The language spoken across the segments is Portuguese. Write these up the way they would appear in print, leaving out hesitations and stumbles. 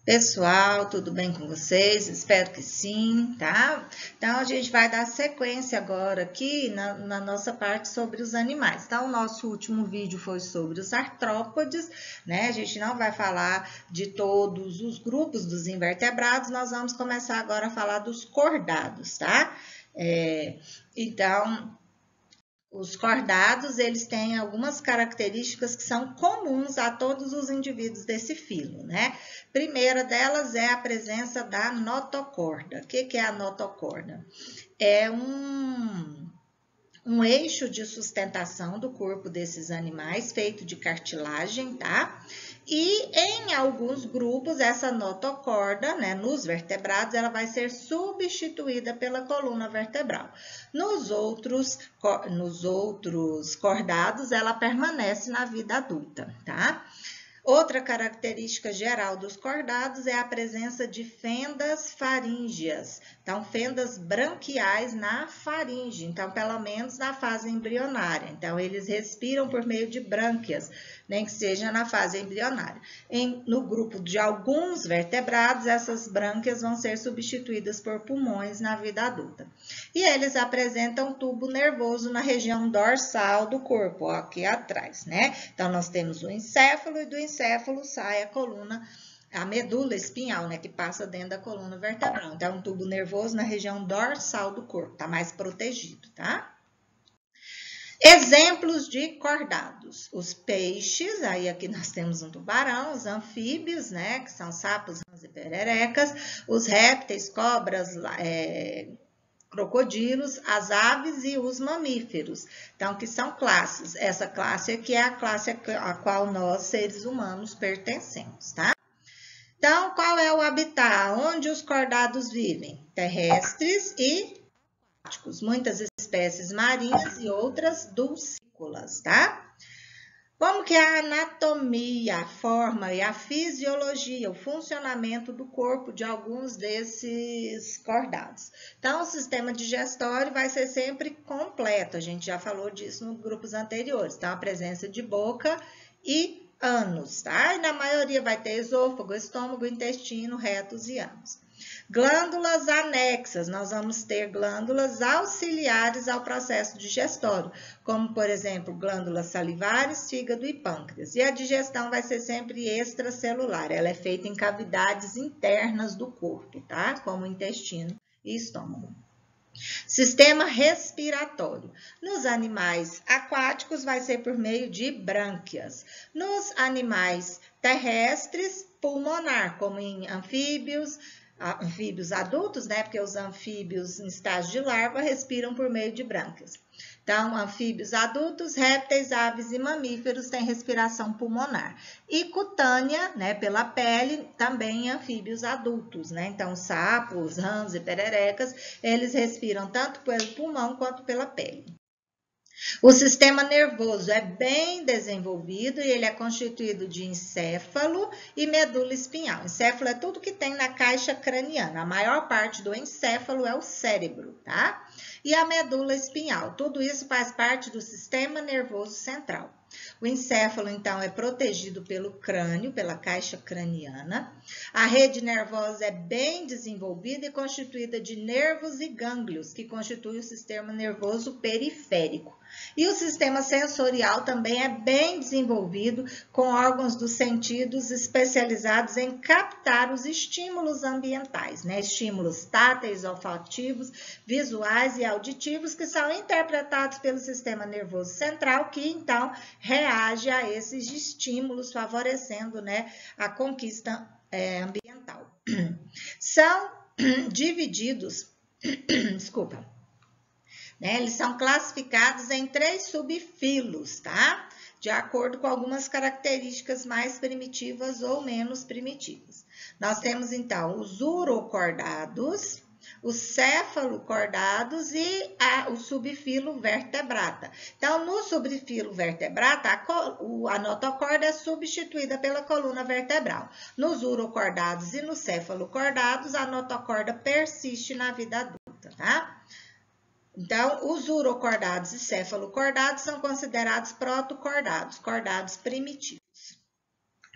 Pessoal, tudo bem com vocês? Espero que sim, tá? Então, a gente vai dar sequência agora aqui na nossa parte sobre os animais. Então, o nosso último vídeo foi sobre os artrópodes, né? A gente não vai falar de todos os grupos dos invertebrados, nós vamos começar agora a falar dos cordados, tá? Então, os cordados, eles têm algumas características que são comuns a todos os indivíduos desse filo, né? Primeira delas é a presença da notocorda. O que é a notocorda? É um eixo de sustentação do corpo desses animais, feito de cartilagem, tá? E em alguns grupos, essa notocorda, né, nos vertebrados, ela vai ser substituída pela coluna vertebral. Nos outros cordados, ela permanece na vida adulta, tá? Outra característica geral dos cordados é a presença de fendas faríngeas. Então, fendas branquiais na faringe, então, pelo menos na fase embrionária. Então, eles respiram por meio de brânquias, nem que seja na fase embrionária. No grupo de alguns vertebrados, essas brânquias vão ser substituídas por pulmões na vida adulta. E eles apresentam tubo nervoso na região dorsal do corpo, ó, aqui atrás, né? Então, nós temos o encéfalo e do encéfalo sai a coluna, a medula espinhal, né, que passa dentro da coluna vertebral. Então, é um tubo nervoso na região dorsal do corpo, tá mais protegido, tá? Exemplos de cordados. Os peixes, aí aqui nós temos um tubarão, os anfíbios, né, que são sapos, rãs e pererecas, os répteis, cobras, crocodilos, as aves e os mamíferos. Então, que são classes. Essa classe aqui é a classe a qual nós, seres humanos, pertencemos, tá? Então, qual é o habitat? Onde os cordados vivem? Terrestres e aquáticos. Muitas espécies marinhas e outras dulcícolas, tá? Como que é a anatomia, a forma e a fisiologia, o funcionamento do corpo de alguns desses cordados? Então, o sistema digestório vai ser sempre completo, a gente já falou disso nos grupos anteriores. Então, a presença de boca e ânus, tá? E na maioria vai ter esôfago, estômago, intestino, retos e ânus. Glândulas anexas, nós vamos ter glândulas auxiliares ao processo digestório, como, por exemplo, glândulas salivares, fígado e pâncreas. E a digestão vai ser sempre extracelular, ela é feita em cavidades internas do corpo, tá? Como intestino e estômago. Sistema respiratório. Nos animais aquáticos vai ser por meio de brânquias. Nos animais terrestres, pulmonar, como em anfíbios adultos, né? Porque os anfíbios em estágio de larva respiram por meio de brânquias. Então, anfíbios adultos, répteis, aves e mamíferos têm respiração pulmonar. E cutânea, né, pela pele, também anfíbios adultos, né? Então, sapos, rãs e pererecas, eles respiram tanto pelo pulmão quanto pela pele. O sistema nervoso é bem desenvolvido e ele é constituído de encéfalo e medula espinhal. Encéfalo é tudo que tem na caixa craniana. A maior parte do encéfalo é o cérebro, tá? E a medula espinhal. Tudo isso faz parte do sistema nervoso central. O encéfalo, então, é protegido pelo crânio, pela caixa craniana. A rede nervosa é bem desenvolvida e constituída de nervos e gânglios, que constituem o sistema nervoso periférico. E o sistema sensorial também é bem desenvolvido, com órgãos dos sentidos especializados em captar os estímulos ambientais, né? Estímulos táteis, olfativos, visuais e auditivos, que são interpretados pelo sistema nervoso central, que então reage a esses estímulos, favorecendo, né, a conquista ambiental. São divididos, desculpa, né, eles são classificados em 3 subfilos, tá? De acordo com algumas características mais primitivas ou menos primitivas. Nós temos, então, os urocordados, os cefalocordados e o subfilo vertebrata. Então, no subfilo vertebrata, a notocorda é substituída pela coluna vertebral. Nos urocordados e nos cefalocordados, a notocorda persiste na vida adulta, tá? Então, os urocordados e cefalocordados são considerados protocordados, cordados primitivos.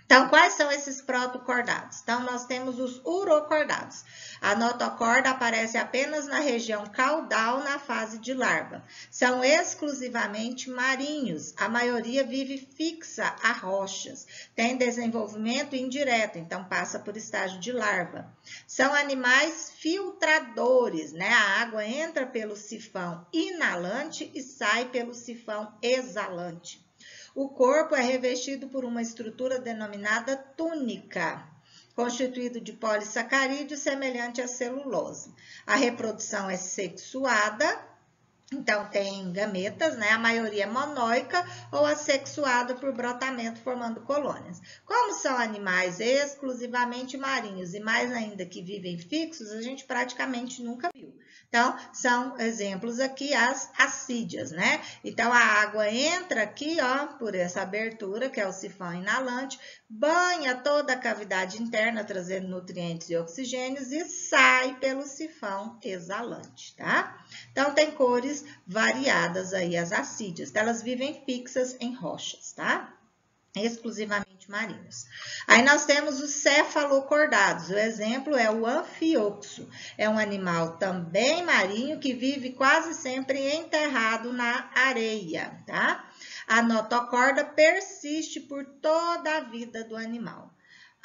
Então, quais são esses protocordados? Então, nós temos os urocordados. A notocorda aparece apenas na região caudal na fase de larva. São exclusivamente marinhos. A maioria vive fixa a rochas. Tem desenvolvimento indireto, então passa por estágio de larva. São animais filtradores, né? A água entra pelo sifão inalante e sai pelo sifão exalante. O corpo é revestido por uma estrutura denominada túnica, constituído de polissacarídeos semelhante à celulose. A reprodução é sexuada, então tem gametas, né? A maioria é monóica ou assexuada por brotamento formando colônias. Como são animais exclusivamente marinhos e mais ainda que vivem fixos, a gente praticamente nunca viu. Então, são exemplos aqui as assídeas, né? Então, a água entra aqui, ó, por essa abertura, que é o sifão inalante, banha toda a cavidade interna, trazendo nutrientes e oxigênios, e sai pelo sifão exalante, tá? Então, tem cores variadas aí, as assídeas. Elas vivem fixas em rochas, tá? Exclusivamente marinhos. Aí nós temos os cefalocordados. O exemplo é o anfioxo. É um animal também marinho que vive quase sempre enterrado na areia, tá? A notocorda persiste por toda a vida do animal.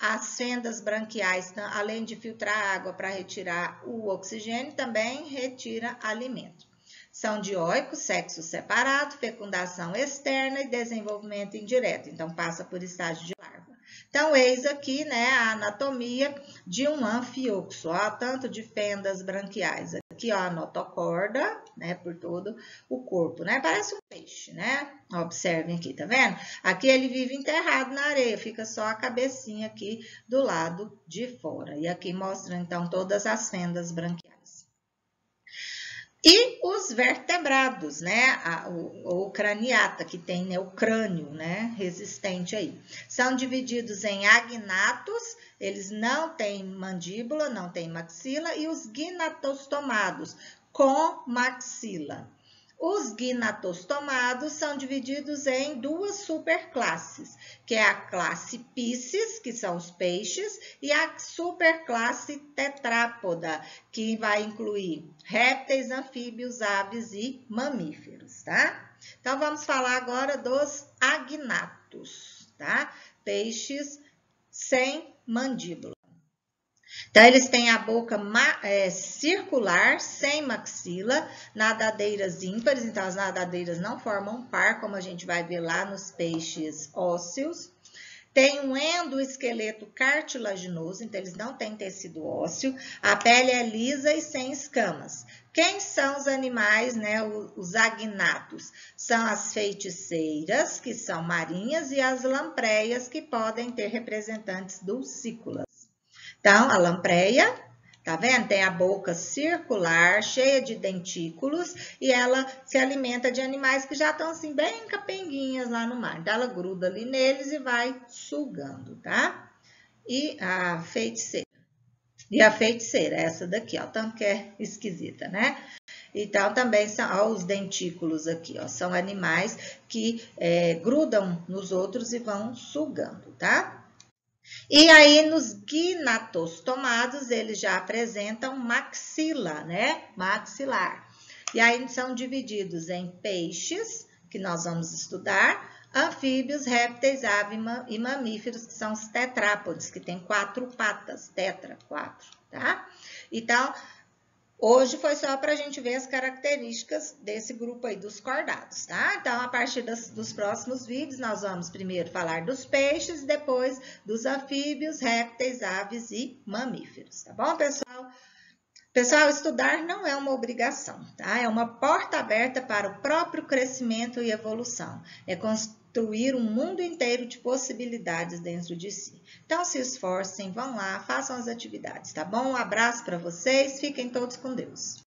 As fendas branquiais, além de filtrar água para retirar o oxigênio, também retira alimento. São dioicos, sexo separado, fecundação externa e desenvolvimento indireto. Então, passa por estágio de larva. Então, eis aqui, né, a anatomia de um anfioxo, ó, tanto de fendas branquiais. Aqui, ó, a notocorda, né, por todo o corpo, né? Parece um peixe, né? Observem aqui, tá vendo? Aqui ele vive enterrado na areia, fica só a cabecinha aqui do lado de fora. E aqui mostra, então, todas as fendas branquiais. E os vertebrados, né? O craniata, que tem, né, o crânio, né, resistente aí. São divididos em agnatos, eles não têm mandíbula, não têm maxila, e os gnatostomados, com maxila. Os gnatostomados são divididos em duas superclasses, que é a classe Piscis, que são os peixes, e a superclasse Tetrápoda, que vai incluir répteis, anfíbios, aves e mamíferos, tá? Então, vamos falar agora dos agnatos, tá? Peixes sem mandíbula. Então, eles têm a boca circular, sem maxila, nadadeiras ímpares, então as nadadeiras não formam par, como a gente vai ver lá nos peixes ósseos. Tem um endoesqueleto cartilaginoso, então eles não têm tecido ósseo. A pele é lisa e sem escamas. Quem são os animais, né, os agnatos? São as feiticeiras, que são marinhas, e as lampreias, que podem ter representantes dulcícolas. Então, a lampreia, tá vendo? Tem a boca circular, cheia de dentículos, e ela se alimenta de animais que já estão assim bem capenguinhas lá no mar. Então, ela gruda ali neles e vai sugando, tá? E a feiticeira. E a feiticeira, essa daqui, ó, tanto que é esquisita, né? Então, também são ó, os dentículos aqui, ó, são animais que grudam nos outros e vão sugando, tá? E aí, nos gnatostomados, eles já apresentam maxila, né? Maxilar. E aí, são divididos em peixes, que nós vamos estudar, anfíbios, répteis, aves e mamíferos, que são os tetrápodes, que tem 4 patas, tetra, 4, tá? Então, hoje foi só para a gente ver as características desse grupo aí dos cordados, tá? Então, a partir dos próximos vídeos, nós vamos primeiro falar dos peixes, depois dos anfíbios, répteis, aves e mamíferos, tá bom, pessoal? Pessoal, estudar não é uma obrigação, tá? É uma porta aberta para o próprio crescimento e evolução. É construir um mundo inteiro de possibilidades dentro de si. Então, se esforcem, vão lá, façam as atividades, tá bom? Um abraço para vocês, fiquem todos com Deus.